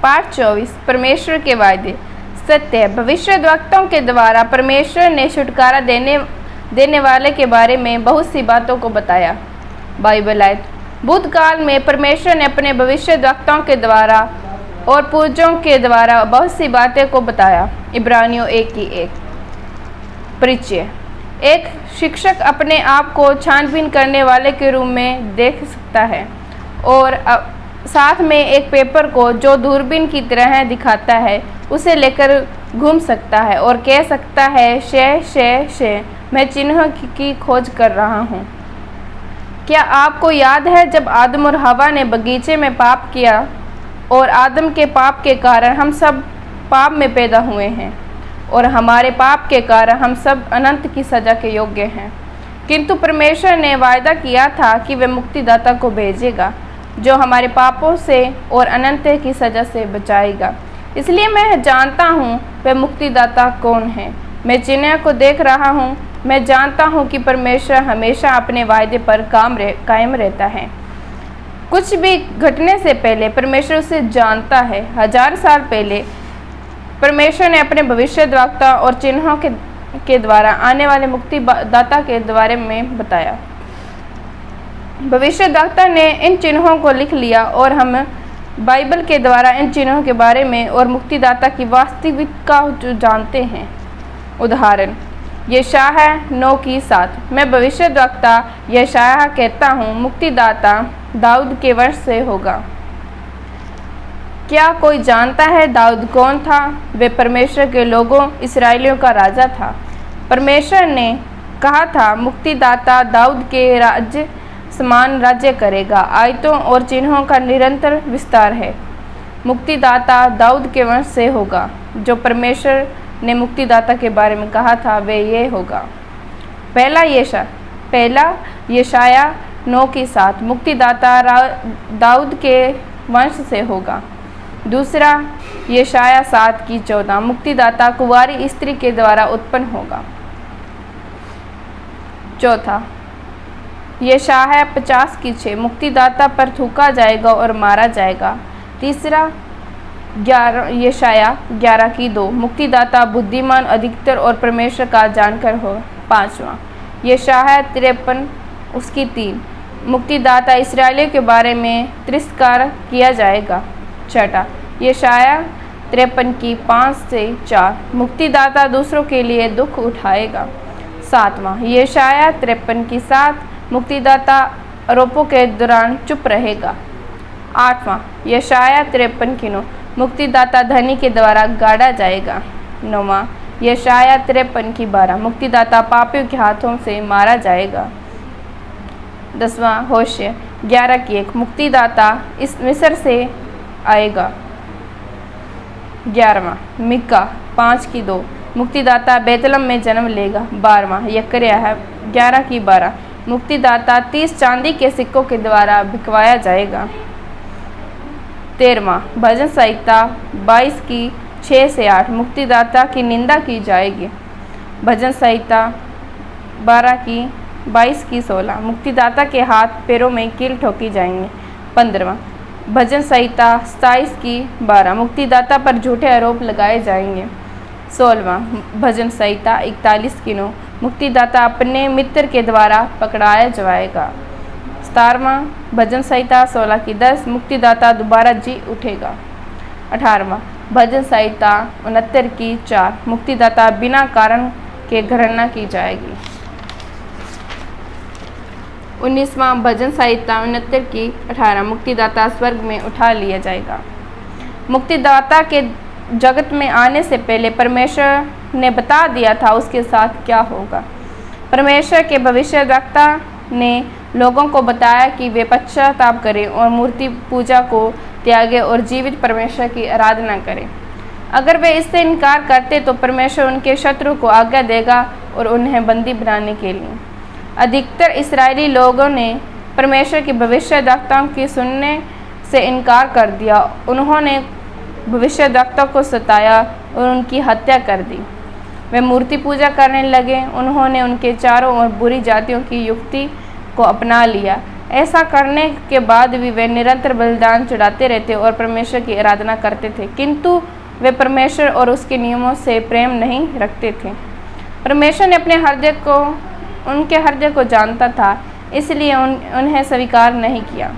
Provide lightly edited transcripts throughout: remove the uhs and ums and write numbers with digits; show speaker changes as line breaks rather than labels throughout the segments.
पाठ 24 परमेश्वर के वायदे। सत्य है, भविष्यद्वक्ताओं के द्वारा परमेश्वर ने छुटकारा देने वाले के बारे में बहुत सी बातों को बताया। बाइबल आयत। भूतकाल में परमेश्वर ने अपने भविष्यद्वक्ताओं के द्वारा और पूर्वजों के द्वारा बहुत सी बातें को बताया। इब्रानियों 1:1। परिचय। एक शिक्षक अपने आप को छानबीन करने वाले के रूप में देख सकता है और साथ में एक पेपर को जो दूरबीन की तरह दिखाता है उसे लेकर घूम सकता है और कह सकता है शे मैं चिन्ह की खोज कर रहा हूँ। क्या आपको याद है जब आदम और हवा ने बगीचे में पाप किया और आदम के पाप के कारण हम सब पाप में पैदा हुए हैं और हमारे पाप के कारण हम सब अनंत की सज़ा के योग्य हैं। किंतु परमेश्वर ने वायदा किया था कि वह मुक्तिदाता को भेजेगा जो हमारे पापों से और अनंत की सज़ा से बचाएगा। इसलिए मैं जानता हूँ वह मुक्तिदाता कौन है। मैं चिन्ह को देख रहा हूँ। मैं जानता हूँ कि परमेश्वर हमेशा अपने वायदे पर कायम रहता है। कुछ भी घटने से पहले परमेश्वर उसे जानता है। 1000 साल पहले परमेश्वर ने अपने भविष्यद्वक्ता और चिन्हों के द्वारा आने वाले मुक्तिदाता के बारे में बताया। भविष्यद्वक्ता ने इन चिन्हों को लिख लिया और हम बाइबल के द्वारा इन चिन्हों के बारे में और मुक्तिदाता की वास्तविकता जानते हैं। उदाहरण यशायाह 9:7। मैं भविष्यद्वक्ता यशायाह कहता हूँ मुक्तिदाता दाऊद के वंश से होगा। क्या कोई जानता है दाऊद कौन था? वे परमेश्वर के लोगों इस्राएलियों का राजा था। परमेश्वर ने कहा था मुक्तिदाता दाऊद के राज्य समान राज्य करेगा। आयतों और चिन्हों का निरंतर विस्तार है। मुक्तिदाता दाऊद के वंश से होगा। जो परमेश्वर ने मुक्तिदाता के बारे में कहा था वे ये होगा। पहला यशायाह 9:7 मुक्तिदाता दाऊद के वंश से होगा। दूसरा यशायाह 7:14 मुक्तिदाता कुंवारी स्त्री के द्वारा उत्पन्न होगा। चौथा यशायाह 50:6 मुक्तिदाता पर थूका जाएगा और मारा जाएगा। तीसरा यशायाह 11:2 मुक्तिदाता बुद्धिमान अधिकतर और परमेश्वर का जानकर हो। पांचवा यशायाह 53:3 मुक्तिदाता इस्राएलियों के बारे में तिरस्कार किया जाएगा। छठा यशायाह 53:5-4 मुक्तिदाता दूसरों के लिए दुख उठाएगा। सातवां यशायाह 53:7 मुक्तिदाता आरोपों के दौरान चुप रहेगा। आठवां यशायाह 53:9 मुक्तिदाता धनी के द्वारा गाड़ा जाएगा। नौवां यशायाह 53:12 मुक्तिदाता पापियों के हाथों से मारा जाएगा। 10वां होशे 11:1 मुक्तिदाता इस मिस्र से आएगा। 11वां मिका 5:2 मुक्तिदाता बेतलम में जन्म लेगा। 12वां यकरयाह 11:12 मुक्तिदाता 30 चांदी के सिक्कों के द्वारा बिकवाया जाएगा। 13वां भजन संहिता 22:6-8 मुक्तिदाता की निंदा की जाएगी। भजन संहिता 22:16 मुक्तिदाता के हाथ पैरों में कील ठोकी जाएंगे। 15वां भजन संहिता 27:12 मुक्तिदाता पर झूठे आरोप लगाए जाएंगे। 16वां भजन संहिता 41:9 मुक्तिदाता अपने मित्र के द्वारा पकड़ाया जाएगा। 17वां भजन संहिता 16:10 मुक्तिदाता दोबारा जी उठेगा। 18वां भजन संहिता 69:4 मुक्तिदाता बिना कारण के घृणा की जाएगी। 19वां भजन संहिता 69:18 मुक्तिदाता स्वर्ग में उठा लिया जाएगा। मुक्तिदाता के जगत में आने से पहले परमेश्वर ने बता दिया था उसके साथ क्या होगा। परमेश्वर के भविष्यद्वक्ता ने लोगों को बताया कि वे पश्चाताप करें और मूर्ति पूजा को त्यागें और जीवित परमेश्वर की आराधना करें। अगर वे इससे इनकार करते तो परमेश्वर उनके शत्रु को आज्ञा देगा और उन्हें बंदी बनाने के लिए। अधिकतर इस्राएली लोगों ने परमेश्वर की भविष्यद्वक्ताओं की सुनने से इनकार कर दिया। उन्होंने भविष्यद्वक्ता को सताया और उनकी हत्या कर दी। वे मूर्ति पूजा करने लगे। उन्होंने उनके चारों ओर बुरी जातियों की युक्ति को अपना लिया ऐसा करने के बाद भी वे निरंतर बलिदान चढ़ाते रहते और परमेश्वर की आराधना करते थे, किंतु वे परमेश्वर और उसके नियमों से प्रेम नहीं रखते थे। परमेश्वर ने उनके हृदय को जानता था, इसलिए उन्हें स्वीकार नहीं किया।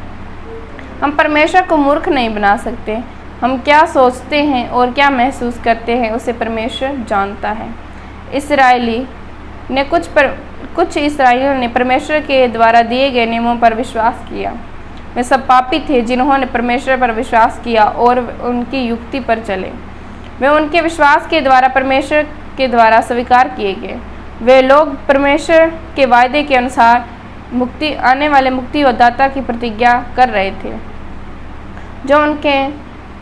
हम परमेश्वर को मूर्ख नहीं बना सकते। हम क्या सोचते हैं और क्या महसूस करते हैं उसे परमेश्वर जानता है। कुछ इसराइलियों ने परमेश्वर के द्वारा दिए गए नियमों पर विश्वास किया। वे सब पापी थे जिन्होंने परमेश्वर पर विश्वास किया और उनकी युक्ति पर चले। वे उनके विश्वास के द्वारा परमेश्वर के द्वारा स्वीकार किए गए। वे लोग परमेश्वर के वायदे के अनुसार आने वाले मुक्ति और दाता की प्रतिज्ञा कर रहे थे, जो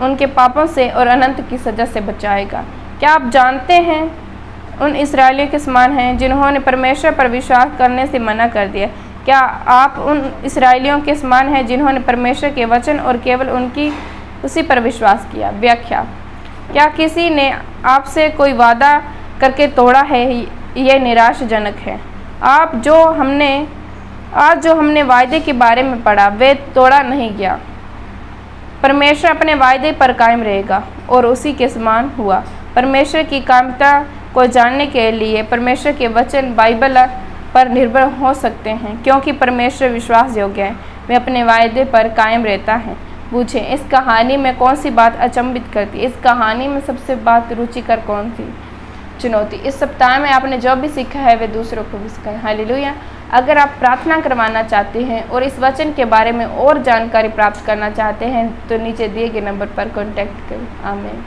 उनके पापों से और अनंत की सजा से बचाएगा। क्या आप जानते हैं उन इसराइलियों के समान हैं जिन्होंने परमेश्वर पर विश्वास करने से मना कर दिया? क्या आप उन इसराइलियों के समान हैं जिन्होंने परमेश्वर के वचन और केवल उसी पर विश्वास किया? व्याख्या: क्या किसी ने आपसे कोई वादा करके तोड़ा है? यह निराशाजनक है। आज जो हमने वायदे के बारे में पढ़ा, वे तोड़ा नहीं गया। परमेश्वर अपने वायदे पर कायम रहेगा और उसी के समान हुआ। परमेश्वर की कायमता को जानने के लिए परमेश्वर के वचन बाइबल पर निर्भर हो सकते हैं, क्योंकि परमेश्वर विश्वास योग्य है। वे अपने वायदे पर कायम रहता है। पूछें, इस कहानी में कौन सी बात अचंभित करती? इस कहानी में सबसे बात रुचिकर कौन थी? चुनौती: इस सप्ताह में आपने जो भी सीखा है वे दूसरों को भी सिखाएं। हालेलुया। अगर आप प्रार्थना करवाना चाहते हैं और इस वचन के बारे में और जानकारी प्राप्त करना चाहते हैं तो नीचे दिए गए नंबर पर कॉन्टैक्ट करें। आमीन।